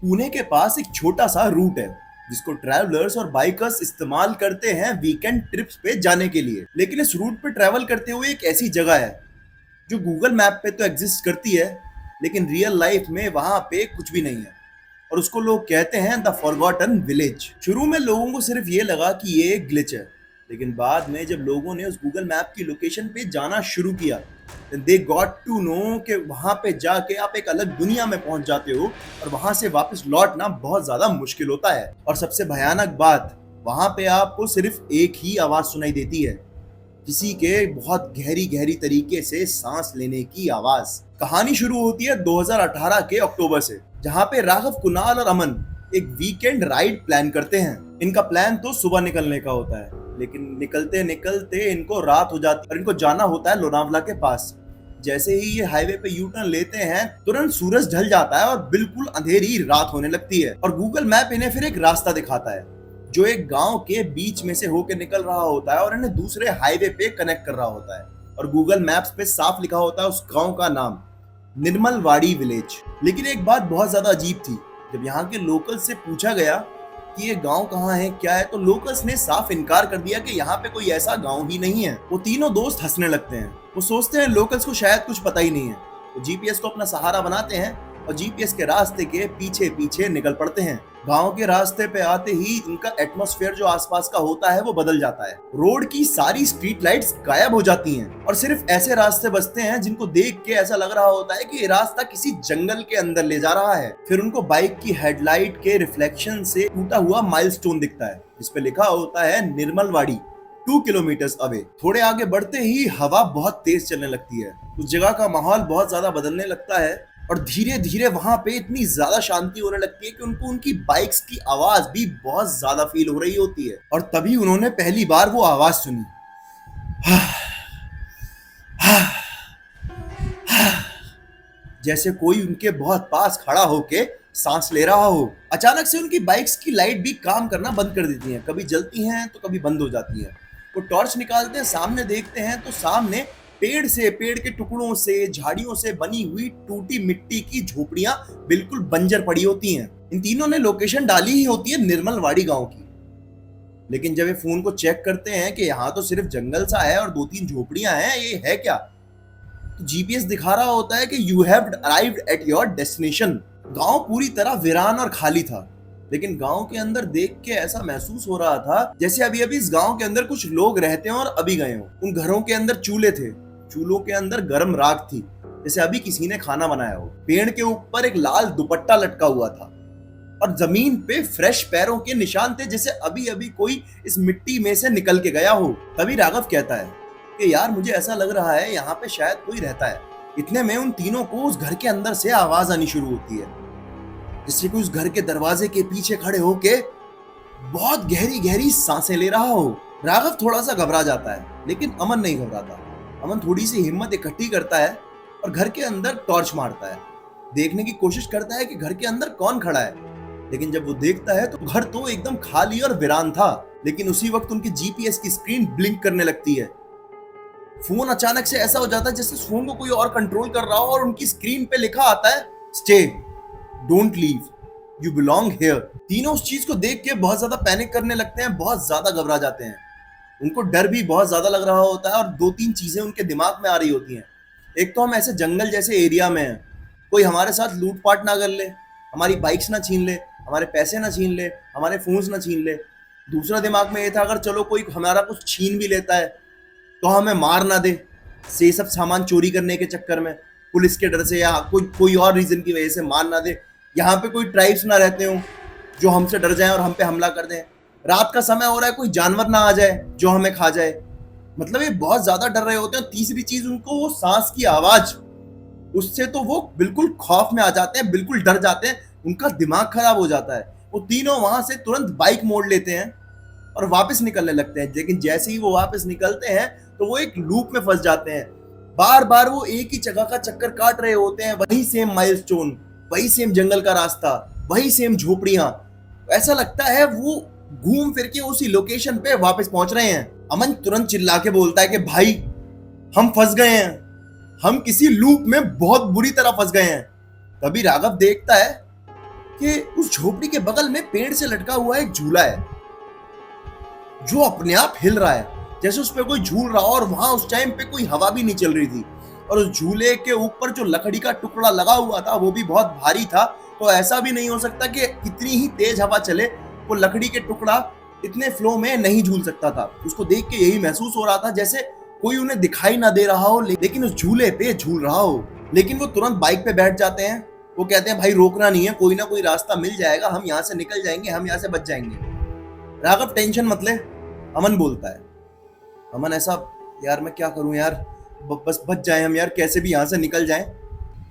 पुणे के पास एक छोटा सा रूट है जिसको ट्रैवलर्स और बाइकर्स इस्तेमाल करते हैं वीकेंड ट्रिप्स पे जाने के लिए। लेकिन इस रूट पे ट्रैवल करते हुए एक ऐसी जगह है जो गूगल मैप पे तो एग्जिस्ट करती है, लेकिन रियल लाइफ में वहां पे कुछ भी नहीं है। और उसको लोग कहते हैं द फॉरगॉटन विलेज। शुरू में लोगों को सिर्फ ये लगा कि ये एक ग्लिच है, लेकिन बाद में जब लोगों ने उस गूगल मैप की लोकेशन पे जाना शुरू किया, दे गॉट टू नो कि वहां पे जाके आप एक अलग दुनिया में पहुंच जाते हो और वहां से वापस लौटना बहुत ज्यादा मुश्किल होता है। और सबसे भयानक बात, वहां पे आपको सिर्फ एक ही आवाज सुनाई देती है, किसी के बहुत गहरी गहरी तरीके से सांस लेने की आवाज। कहानी शुरू होती है 2018 के अक्टूबर से, जहां पे राघव, कुणाल और अमन एक वीकेंड राइड प्लान करते हैं। इनका प्लान तो सुबह निकलने का होता है, लेकिन निकलते निकलते इनको रात हो जाती है और इनको जाना होता है लोनावला के पास। जैसे ही ये हाईवे पे यू टर्न लेते हैं, तुरंत सूरज ढल जाता है और बिल्कुल अंधेरी रात होने लगती है। और गूगल मैप इन्हें फिर एक रास्ता दिखाता है जो एक गांव के बीच में से होकर निकल रहा होता है और इन्हें दूसरे हाईवे पे कनेक्ट कर रहा होता है। और गूगल मैप्स पे साफ लिखा होता है उस गांव का नाम, निर्मलवाड़ी विलेज। लेकिन एक बात बहुत ज्यादा अजीब थी। जब यहाँ के लोकल से पूछा गया कि ये गांव कहाँ है, क्या है, तो लोकल्स ने साफ इनकार कर दिया कि यहाँ पे कोई ऐसा गांव ही नहीं है। वो तीनों दोस्त हंसने लगते हैं। वो सोचते हैं लोकल्स को शायद कुछ पता ही नहीं है। वो जीपीएस को अपना सहारा बनाते हैं और जीपीएस के रास्ते के पीछे पीछे निकल पड़ते हैं। गांव के रास्ते पे आते ही उनका एटमॉस्फेयर जो आसपास का होता है वो बदल जाता है। रोड की सारी स्ट्रीट लाइट्स गायब हो जाती हैं और सिर्फ ऐसे रास्ते बचते हैं जिनको देख के ऐसा लग रहा होता है कि ये रास्ता किसी जंगल के अंदर ले जा रहा है। फिर उनको बाइक की हेडलाइट के रिफ्लेक्शन से टूटा हुआ माइलस्टोन दिखता है जिसपे लिखा होता है निर्मलवाड़ी 2 किलोमीटर अवे। थोड़े आगे बढ़ते ही हवा बहुत तेज चलने लगती है। उस जगह का माहौल बहुत ज्यादा बदलने लगता है और धीरे धीरे वहां पे इतनी ज्यादा शांति होने लगती है कि उनको उनकी बाइक्स की आवाज भी बहुत ज्यादा फील हो रही होती है। और तभी उन्होंने पहली बार वो आवाज सुनी, जैसे कोई उनके बहुत पास खड़ा होके सांस ले रहा हो। अचानक से उनकी बाइक्स की लाइट भी काम करना बंद कर देती हैं, कभी जलती हैं तो कभी बंद हो जाती हैं। वो टॉर्च निकालते हैं, सामने देखते हैं तो सामने पेड़ के टुकड़ों से, झाड़ियों से बनी हुई टूटी मिट्टी की झोपड़ियां बिल्कुल बंजर पड़ी होती हैं। इन तीनों ने लोकेशन डाली ही होती है निर्मलवाड़ी गांव की, लेकिन जब ये फोन को चेक करते हैं कि यहाँ तो सिर्फ जंगल सा है और 2-3 झोपड़ियां हैं, ये है क्या, तो जीपीएस दिखा रहा होता है कि you have arrived at your destination. गांव पूरी तरह वीरान और खाली था, लेकिन गांव के अंदर देख के ऐसा महसूस हो रहा था जैसे अभी अभी इस गांव के अंदर कुछ लोग रहते हैं और अभी गए हो। उन घरों के अंदर चूल्हे थे, चूल्हों के अंदर गर्म राख थी, जैसे अभी किसी ने खाना बनाया हो। पेड़ के ऊपर एक लाल दुपट्टा लटका हुआ था और जमीन पे फ्रेश पैरों के निशान थे, जैसे अभी अभी कोई इस मिट्टी में से निकल के गया हो। तभी राघव कहता है कि यार मुझे ऐसा लग रहा है यहाँ पे शायद कोई रहता है। इतने में उन तीनों को उस घर के अंदर से आवाज आनी शुरू होती है, जिससे कि उस घर के दरवाजे के पीछे खड़े होके बहुत गहरी गहरी सांसें ले रहा हो। राघव थोड़ा सा घबरा जाता है, लेकिन अमन नहीं घबराता। अमन थोड़ी सी हिम्मत इकट्ठी करता है और घर के अंदर टॉर्च मारता है, देखने की कोशिश करता है कि घर के अंदर कौन खड़ा है। लेकिन जब वो देखता है तो घर तो एकदम खाली और वीरान था। लेकिन उसी वक्त उनकी जीपीएस की स्क्रीन ब्लिंक करने लगती है। फोन अचानक से ऐसा हो जाता है जैसे फोन को कोई और कंट्रोल कर रहा हो और उनकी स्क्रीन पे लिखा आता है, stay, don't leave, you belong here. तीनों उस चीज को देख के बहुत ज्यादा पैनिक करने लगते हैं, बहुत ज्यादा घबरा जाते हैं। उनको डर भी बहुत ज्यादा लग रहा होता है और 2-3 चीजें उनके दिमाग में आ रही होती हैं। एक तो हम ऐसे जंगल जैसे एरिया में हैं, कोई हमारे साथ लूटपाट ना कर ले, हमारी बाइक्स ना छीन ले, हमारे पैसे ना छीन ले, हमारे फोन्स ना छीन ले। दूसरा दिमाग में ये था अगर चलो कोई हमारा कुछ छीन भी लेता है तो हमें मार ना दे, से सब सामान चोरी करने के चक्कर में, पुलिस के डर से या कोई और रीजन की वजह से मार ना दे। यहाँ पे कोई ट्राइब्स ना रहते हो जो हमसे डर जाए और हम पे हमला कर दें। रात का समय हो रहा है, कोई जानवर ना आ जाए जो हमें खा जाए। मतलब ये बहुत ज्यादा डर रहे होते हैं। तीसरी चीज उनको वो सांस की आवाज, उससे तो वो बिल्कुल खौफ में आ जाते हैं, बिल्कुल डर जाते हैं, उनका दिमाग खराब हो जाता है। वो तीनों वहां से तुरंत बाइक मोड़ लेते हैं और वापस निकलने लगते हैं। लेकिन जैसे ही वो वापस निकलते हैं तो वो एक लूप में फंस जाते हैं। बार बार वो एक ही जगह का चक्कर काट रहे होते हैं, वही सेम माइलस्टोन, वही सेम जंगल का रास्ता, वही सेम झोपड़ियां। ऐसा लगता है वो घूम फिर के उसी लोकेशन पे वापस पहुंच रहे हैं। अमन तुरंत चिल्ला के बोलता है कि भाई हम फंस गए हैं, हम किसी लूप में बहुत बुरी तरह फंस गए हैं। तभी राघव देखता है कि उस झोपड़ी के बगल में पेड़ से लटका हुआ एक झूला है जो अपने आप हिल रहा है, जैसे उस पे कोई झूल रहा हो। और वहां उस टाइम पे कोई हवा भी नहीं चल रही थी, और उस झूले के ऊपर जो लकड़ी का टुकड़ा लगा हुआ था वो भी बहुत भारी था। तो ऐसा भी नहीं हो सकता कि कितनी ही तेज हवा चले वो लकड़ी के टुकड़ा इतने फ्लो में नहीं झूल सकता था। उसको देख के यही महसूस हो रहा था जैसे कोई उन्हें दिखाई ना दे रहा हो लेकिन उस झूले पे झूल रहा हो। लेकिन वो तुरंत बाइक पे बैठ जाते हैं। वो कहते हैं भाई रोकना नहीं है, कोई ना कोई रास्ता मिल जाएगा, हम यहाँ से निकल जाएंगे, हम यहाँ से बच जाएंगे। राघव टेंशन मत ले, अमन बोलता है। अमन ऐसा, यार मैं क्या करूं यार, बस बच जाए हम यार, कैसे भी यहाँ से निकल जाएं।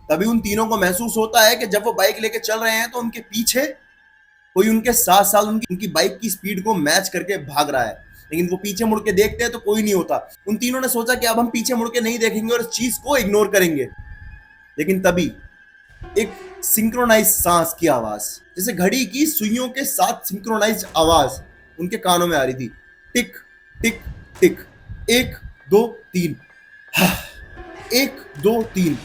तभी उन तीनों को महसूस होता है कि जब वो बाइक लेके चल रहे हैं तो उनके पीछे कोई उनके साथ साथ उनकी बाइक की स्पीड को मैच करके भाग रहा है। लेकिन वो पीछे मुड़ के देखते हैं तो कोई नहीं होता। उन तीनों ने सोचा कि अब हम पीछे मुड़ के नहीं देखेंगे और इस चीज को इग्नोर करेंगे। लेकिन तभी एक सिंक्रोनाइज सांस की आवाज, जैसे घड़ी की सुइयों के साथ सिंक्रोनाइज आवाज उनके कानों में आ रही थी। टिक टिक टिक, 1 2 3, 1 2 3,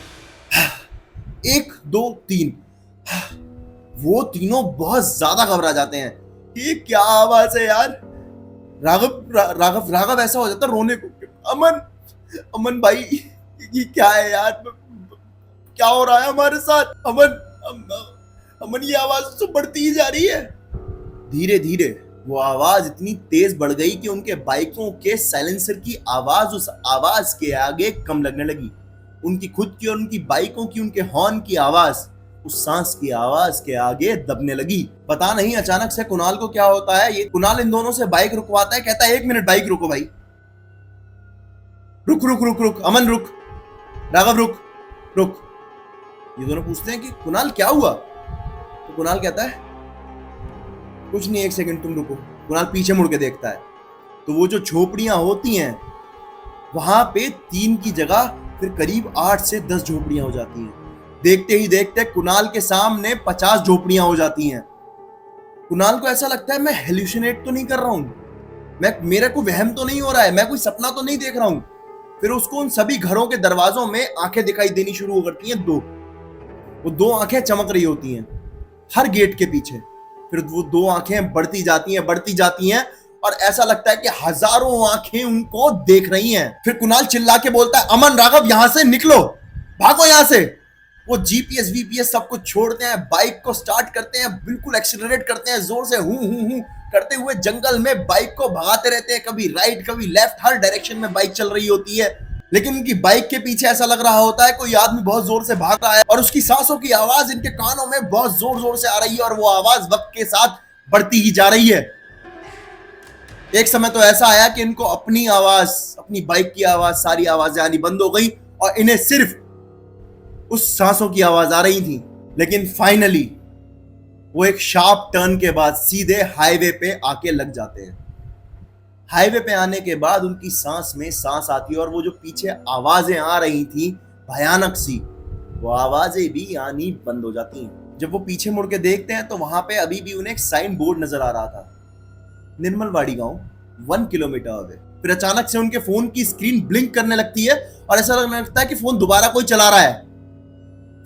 1 2 3। वो तीनों बहुत ज्यादा घबरा जाते हैं। ये क्या आवाज है यार। राघव ऐसा हो जाता रोने को। अमन, अमन भाई ये क्या है यार, क्या हो रहा है हमारे साथ। अमन ये आवाज तो बढ़ती ही जा रही है। धीरे धीरे वो आवाज इतनी तेज बढ़ गई कि उनके बाइकों के साइलेंसर की आवाज उस आवाज के आगे कम लगने लगी। उनकी खुद की और उनकी बाइकों की, उनके हॉर्न की आवाज उस सांस की आवाज के आगे दबने लगी। पता नहीं अचानक से कुणाल को क्या होता है। ये कुणाल इन दोनों से बाइक रुकवाता है, कहता है 1 मिनट बाइक रुको भाई, रुक रुक रुक रुक, अमन रुक, राघव रुक रुक। ये दोनों पूछते हैं कि कुणाल क्या हुआ। तो कुणाल कहता है कुछ नहीं, 1 सेकंड तुम रुको। कुणाल पीछे मुड़ के देखता है तो वो जो झोपड़ियां होती हैं वहां पे 3 की जगह फिर करीब 8 से 10 झोपड़ियां हो जाती हैं। देखते ही देखते कुणाल के सामने 50 झोपड़ियां हो जाती हैं। कुणाल को ऐसा लगता है मैं हेल्यूसिनेट तो नहीं कर रहा हूं, मेरे को वहम तो नहीं हो रहा है, मैं कोई सपना तो नहीं देख रहा हूं। फिर उसको उन सभी घरों के दरवाजों में आंखें दिखाई देनी शुरू हो करती हैं। वो 2 आंखें चमक रही होती हैं हर गेट के पीछे। फिर वो 2 आंखें बढ़ती जाती हैं और ऐसा लगता है कि हजारों आंखें उनको देख रही हैं। फिर कुणाल चिल्ला के बोलता है अमन, राघव यहां से निकलो, भागो यहां से। वो जीपीएस वीपीएस सब कुछ छोड़ते हैं, बाइक को स्टार्ट करते हैं, बिल्कुल एक्सीलरेट करते हैं जोर से, हूं करते हुए जंगल में बाइक को भगाते रहते हैं। कभी राइट कभी लेफ्ट, हर डायरेक्शन में बाइक चल रही होती है। लेकिन उनकी बाइक के पीछे ऐसा लग रहा होता है कोई आदमी बहुत जोर से भाग रहा है और उसकी सांसों की आवाज इनके कानों में बहुत जोर जोर से आ रही है और वो आवाज वक्त के साथ बढ़ती ही जा रही है। एक समय तो ऐसा आया कि इनको अपनी आवाज, अपनी बाइक की आवाज, सारी आवाजें आनी बंद हो गई और इन्हें सिर्फ उस सांसों की आवाज आ रही थी। लेकिन फाइनली वो एक शार्प टर्न के बाद सीधे हाईवे पे आके लग जाते हैं। हाईवे पे आने के बाद उनकी सांस में सांस आती है और वो जो पीछे आवाजें आ रही थी भयानक सी, वो आवाजें भी आनी बंद हो जाती हैं। जब वो पीछे मुड़ के देखते हैं तो वहां पे अभी भी उन्हें एक साइन बोर्ड नजर आ रहा था, निर्मलवाड़ी गांव 1 किलोमीटर अवे। फिर अचानक से उनके फोन की स्क्रीन ब्लिंक करने लगती है और ऐसा लगने लगता है कि फोन दोबारा कोई चला रहा है।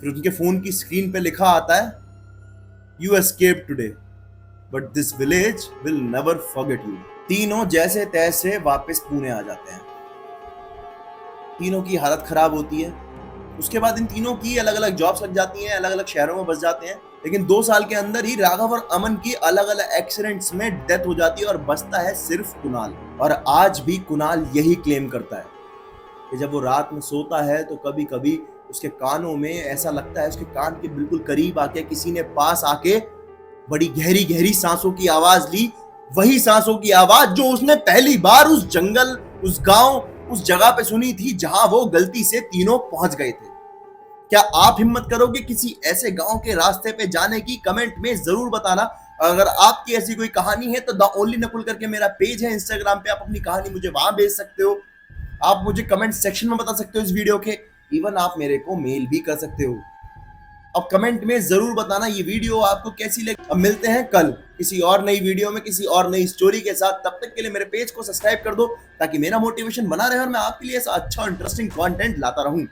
फिर उनके फोन की स्क्रीन पे लिखा आता है you escape today but this village will never forget you. तीनों जैसे तैसे वापस पुणे आ जाते हैं। तीनों की हालत खराब होती है। उसके बाद इन तीनों की अलग अलग जॉब्स लग जाती हैं, अलग अलग शहरों में बस जाते हैं। लेकिन 2 साल के अंदर ही राघव और अमन की अलग अलग एक्सीडेंट्स में डेथ हो जाती है और बचता है सिर्फ कुणाल। और आज भी कुणाल यही क्लेम करता है कि जब वो रात में सोता है तो कभी कभी उसके कानों में ऐसा लगता है, उसके कान के बिल्कुल करीब आके किसी ने पास आके बड़ी गहरी गहरी सांसों की आवाज ली। वही सांसों की आवाज जो उसने पहली बार उस जंगल, उस गांव, उस जगह पे सुनी थी जहां वो गलती से तीनों पहुंच गए थे। क्या आप हिम्मत करोगे किसी ऐसे गांव के रास्ते पे जाने की? कमेंट में जरूर बताना। अगर आपकी ऐसी कोई कहानी है तो द ओनली नकुल करके मेरा पेज है इंस्टाग्राम पे, आप अपनी कहानी मुझे वहां भेज सकते हो। आप मुझे कमेंट सेक्शन में बता सकते हो इस वीडियो के, इवन आप मेरे को मेल भी कर सकते हो। अब कमेंट में जरूर बताना ये वीडियो आपको कैसी लगी। अब मिलते हैं कल किसी और नई वीडियो में, किसी और नई स्टोरी के साथ। तब तक के लिए मेरे पेज को सब्सक्राइब कर दो ताकि मेरा मोटिवेशन बना रहे और मैं आपके लिए ऐसा अच्छा इंटरेस्टिंग कंटेंट लाता रहूं।